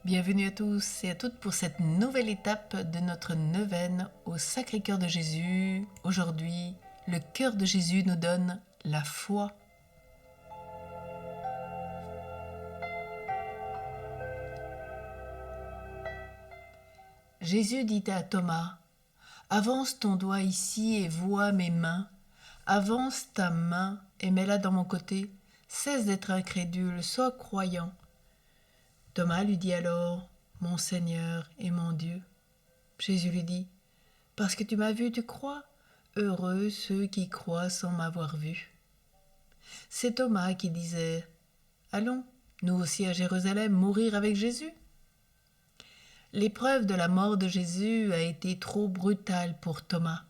Bienvenue à tous et à toutes pour cette nouvelle étape de notre neuvaine au Sacré-Cœur de Jésus. Aujourd'hui, le cœur de Jésus nous donne la foi. Jésus dit à Thomas, « Avance ton doigt ici et vois mes mains. Avance ta main et mets-la dans mon côté. Cesse d'être incrédule, sois croyant. » Thomas lui dit alors, « Mon Seigneur et mon Dieu. » Jésus lui dit, « Parce que tu m'as vu, tu crois? Heureux ceux qui croient sans m'avoir vu. » C'est Thomas qui disait, « Allons, nous aussi à Jérusalem, mourir avec Jésus. » L'épreuve de la mort de Jésus a été trop brutale pour Thomas.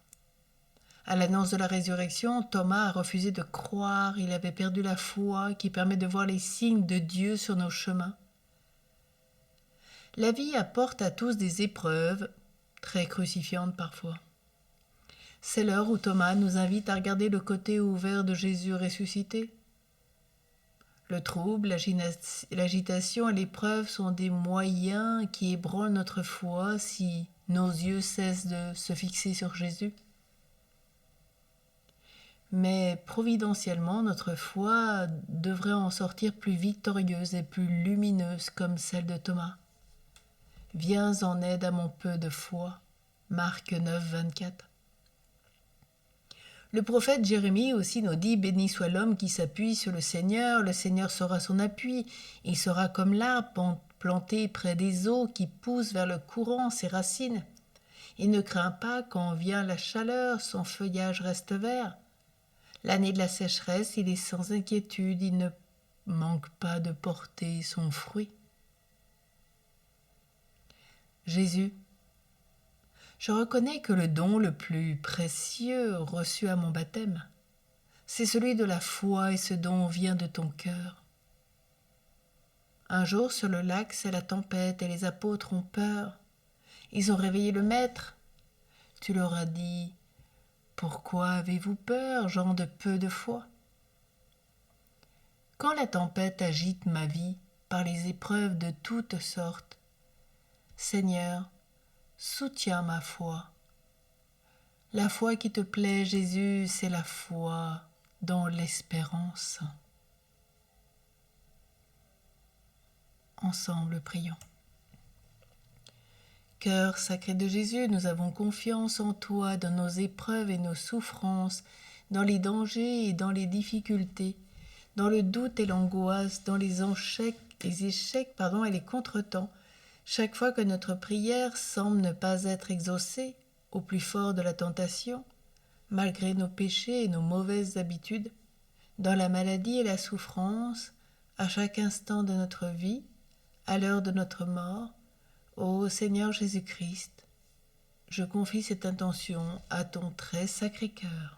À l'annonce de la résurrection, Thomas a refusé de croire, il avait perdu la foi qui permet de voir les signes de Dieu sur nos chemins. La vie apporte à tous des épreuves, très crucifiantes parfois. C'est l'heure où Thomas nous invite à regarder le côté ouvert de Jésus ressuscité. Le trouble, l'agitation et l'épreuve sont des moyens qui ébranlent notre foi si nos yeux cessent de se fixer sur Jésus. Mais providentiellement, notre foi devrait en sortir plus victorieuse et plus lumineuse comme celle de Thomas. Viens en aide à mon peu de foi. Marc 9, 24. Le prophète Jérémie aussi nous dit « Béni soit l'homme qui s'appuie sur le Seigneur sera son appui. Il sera comme l'arbre planté près des eaux qui pousse vers le courant ses racines. Il ne craint pas quand vient la chaleur, son feuillage reste vert. L'année de la sécheresse, il est sans inquiétude, il ne manque pas de porter son fruit. » Jésus. Je reconnais que le don le plus précieux reçu à mon baptême, c'est celui de la foi et ce don vient de ton cœur. Un jour sur le lac, c'est la tempête et les apôtres ont peur. Ils ont réveillé le maître. Tu leur as dit, « Pourquoi avez-vous peur, gens de peu de foi ?» Quand la tempête agite ma vie par les épreuves de toutes sortes, Seigneur, soutiens ma foi. La foi qui te plaît, Jésus, c'est la foi dans l'espérance. Ensemble, prions. Cœur sacré de Jésus, nous avons confiance en toi dans nos épreuves et nos souffrances, dans les dangers et dans les difficultés, dans le doute et l'angoisse, dans les échecs et les contretemps. Chaque fois que notre prière semble ne pas être exaucée, au plus fort de la tentation, malgré nos péchés et nos mauvaises habitudes, dans la maladie et la souffrance, à chaque instant de notre vie, à l'heure de notre mort, ô Seigneur Jésus-Christ, je confie cette intention à ton très sacré cœur.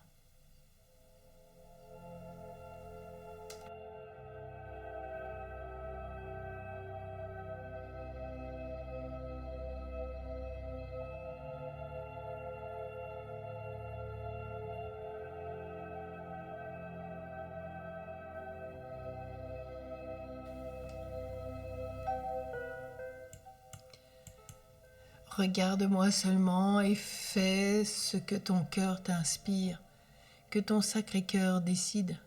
Regarde-moi seulement et fais ce que ton cœur t'inspire, que ton sacré cœur décide.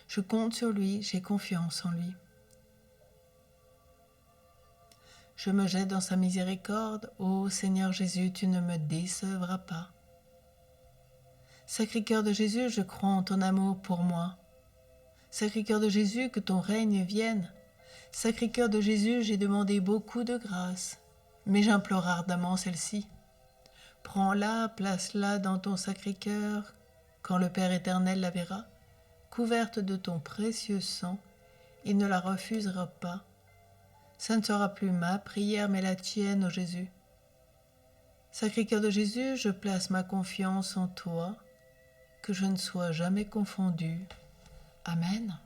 Je compte sur lui, j'ai confiance en lui. Je me jette dans sa miséricorde, ô Seigneur Jésus, tu ne me décevras pas. Sacré cœur de Jésus, je crois en ton amour pour moi. Sacré cœur de Jésus, que ton règne vienne. Sacré cœur de Jésus, j'ai demandé beaucoup de grâce, mais j'implore ardemment celle-ci. Prends-la, place-la dans ton sacré cœur, quand le Père éternel la verra, couverte de ton précieux sang, il ne la refusera pas. Ça ne sera plus ma prière, mais la tienne, ô Jésus. Sacré cœur de Jésus, je place ma confiance en toi, que je ne sois jamais confondue. Amen.